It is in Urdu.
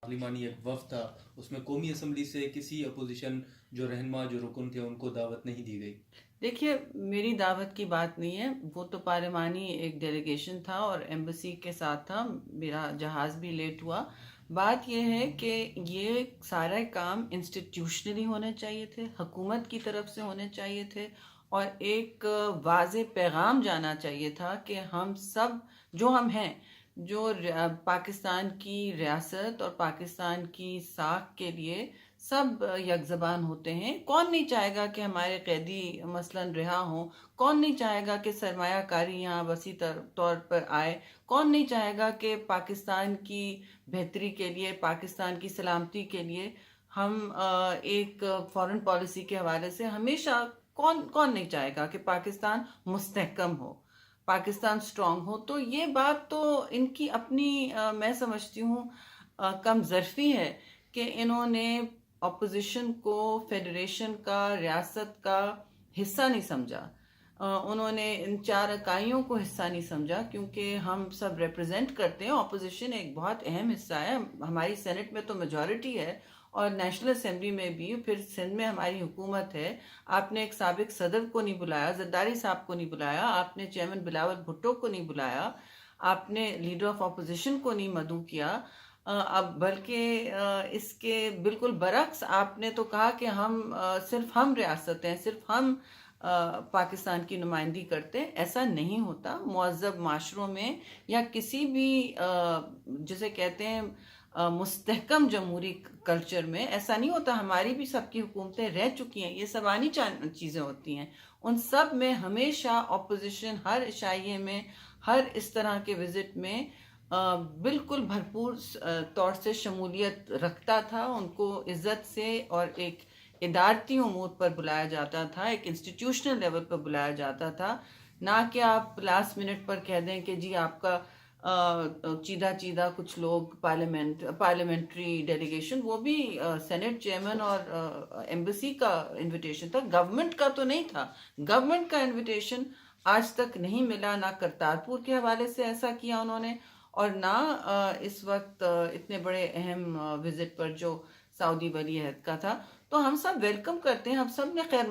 پارلیمانی ایک وفد تھا، اس میں قومی اسمبلی سے کسی اپوزیشن جو رہنما جو رکن تھے ان کو دعوت نہیں دی گئی؟ دیکھیے، میری دعوت کی بات نہیں ہے، وہ تو پارلیمانی ایک ڈیلیگیشن تھا اور ایمبیسی کے ساتھ تھا، میرا جہاز بھی لیٹ ہوا۔ بات یہ ہے کہ یہ سارا کام انسٹیٹیوشنلی ہونے چاہیے تھے، حکومت کی طرف سے ہونے چاہیے تھے، اور ایک واضح پیغام جانا چاہیے تھا کہ ہم سب جو ہم ہیں، جو پاکستان کی ریاست اور پاکستان کی ساکھ کے لیے سب یک زبان ہوتے ہیں۔ کون نہیں چاہے گا کہ ہمارے قیدی مثلاً رہا ہوں؟ کون نہیں چاہے گا کہ سرمایہ کاری یہاں وسیع طور پر آئے؟ کون نہیں چاہے گا کہ پاکستان کی بہتری کے لیے، پاکستان کی سلامتی کے لیے ہم ایک فارن پالیسی کے حوالے سے ہمیشہ کون نہیں چاہے گا کہ پاکستان مستحکم ہو، پاکستان سٹرونگ ہو؟ تو یہ بات تو ان کی اپنی میں سمجھتی ہوں کم ظرفی ہے کہ انہوں نے اپوزیشن کو فیڈریشن کا، ریاست کا حصہ نہیں سمجھا۔ انہوں نے ان 4 اکائیوں کو حصہ نہیں سمجھا، کیونکہ ہم سب ریپرزینٹ کرتے ہیں، اپوزیشن ایک بہت اہم حصہ ہے، ہماری سینٹ میں تو میجورٹی ہے اور نیشنل اسمبلی میں بھی، پھر سندھ میں ہماری حکومت ہے۔ آپ نے ایک سابق صدر کو نہیں بلایا، زرداری صاحب کو نہیں بلایا، آپ نے چیئرمین بلاول بھٹو کو نہیں بلایا، آپ نے لیڈر آف اپوزیشن کو نہیں مدعو کیا۔ اب بلکہ اس کے بالکل برعکس آپ نے تو کہا کہ صرف ہم ریاست ہیں، صرف ہم پاکستان کی نمائندگی کرتے ہیں۔ ایسا نہیں ہوتا مہذب معاشروں میں یا کسی بھی جسے کہتے ہیں مستحکم جمہوری کلچر میں ایسا نہیں ہوتا۔ ہماری بھی سب کی حکومتیں رہ چکی ہیں، یہ سبانی چیزیں ہوتی ہیں، ان سب میں ہمیشہ اپوزیشن ہر عشائیے میں، ہر اس طرح کے وزٹ میں بالکل بھرپور طور سے شمولیت رکھتا تھا، ان کو عزت سے اور ایک ادارتی امور پر بلایا جاتا تھا، ایک انسٹیٹیوشنل لیول پر بلایا جاتا تھا، نہ کہ آپ لاسٹ منٹ پر کہہ دیں کہ جی آپ کا چیدہ کچھ لوگ پارلیمنٹری ڈیلیگیشن، وہ بھی سینٹ چیئرمین اور ایمبیسی کا انویٹیشن تھا، گورنمنٹ کا تو نہیں تھا۔ گورنمنٹ کا انویٹیشن آج تک نہیں ملا، نہ کرتارپور کے حوالے سے ایسا کیا انہوں نے، اور نہ اس وقت اتنے بڑے اہم وزٹ پر جو سعودی ولی عہد کا تھا۔ تو ہم سب ویلکم کرتے ہیں، ہم سب نے خیر